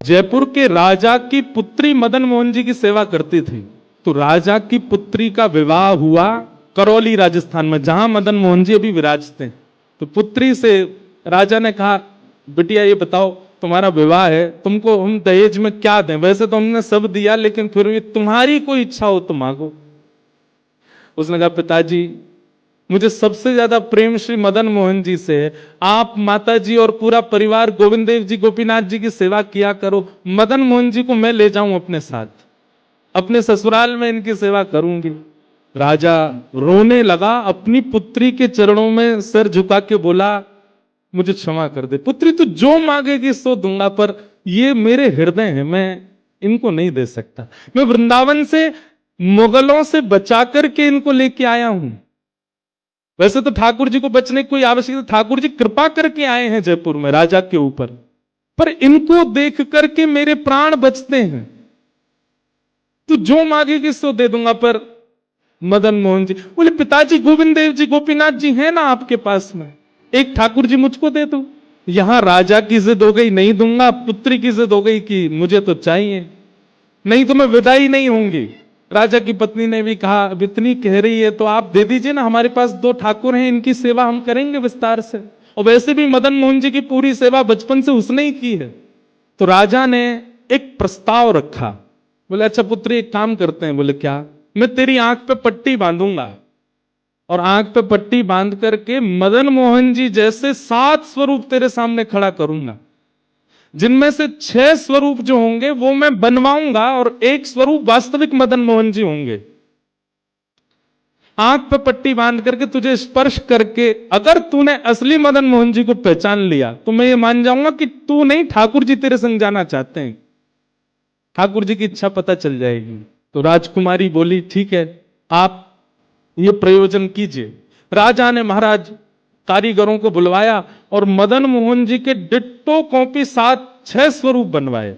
जयपुर के राजा की पुत्री मदन मोहन जी की सेवा करती थी। तो राजा की पुत्री का विवाह हुआ करौली राजस्थान में, जहां मदन मोहन जी अभी विराजते हैं। तो पुत्री से राजा ने कहा, बिटिया ये बताओ तुम्हारा विवाह है, तुमको हम दहेज में क्या दें? वैसे तो हमने सब दिया, लेकिन फिर भी तुम्हारी कोई इच्छा हो तो मांगो। उसने कहा, पिताजी मुझे सबसे ज्यादा प्रेम श्री मदन मोहन जी से है। आप माता जी और पूरा परिवार गोविंद देव जी गोपीनाथ जी की सेवा किया करो। मदन मोहन जी को मैं ले जाऊं अपने साथ, अपने ससुराल में इनकी सेवा करूंगी। राजा रोने लगा, अपनी पुत्री के चरणों में सिर झुका के बोला, मुझे क्षमा कर दे पुत्री, तू जो मांगेगी सो दूंगा, पर ये मेरे हृदय हैं, मैं इनको नहीं दे सकता। मैं वृंदावन से मुगलों से बचा करके इनको लेके आया हूं। वैसे तो ठाकुर जी को बचने की कोई आवश्यकता, ठाकुर जी कृपा करके आए हैं जयपुर में राजा के ऊपर, पर इनको देख करके मेरे प्राण बचते हैं। तू जो मांगेगी सो दे दूंगा। पर मदन मोहन जी बोले, पिताजी गोविंद देव जी गोपीनाथ जी हैं ना आपके पास में, एक ठाकुर जी मुझको दे दो। यहां राजा की जिद हो गई, नहीं दूंगा। पुत्री की जिद हो गई कि मुझे तो चाहिए, नहीं तो मैं विदाई नहीं होंगी। राजा की पत्नी ने भी कहा, अब इतनी कह रही है तो आप दे दीजिए ना, हमारे पास 2 ठाकुर हैं, इनकी सेवा हम करेंगे विस्तार से। और वैसे भी मदन मोहन जी की पूरी सेवा बचपन से उसने ही की है। तो राजा ने एक प्रस्ताव रखा। बोले, अच्छा पुत्री एक काम करते हैं। बोले, क्या? मैं तेरी आंख पे पट्टी बांधूंगा और आंख पे पट्टी बांध करके मदन मोहन जी जैसे 7 स्वरूप तेरे सामने खड़ा करूंगा, जिनमें से 6 स्वरूप जो होंगे वो मैं बनवाऊंगा और एक स्वरूप वास्तविक मदन मोहन जी होंगे। आंख पे पट्टी बांध करके तुझे स्पर्श करके अगर तूने असली मदन मोहन जी को पहचान लिया तो मैं ये मान जाऊंगा कि तू नहीं, ठाकुर जी तेरे संग जाना चाहते हैं। ठाकुर जी की इच्छा पता चल जाएगी। तो राजकुमारी बोली, ठीक है, आप ये प्रयोजन कीजिए। राजा ने महाराज कारीगरों को बुलवाया और मदन मोहन जी के डिट्टो कॉपी 7-6 स्वरूप बनवाए।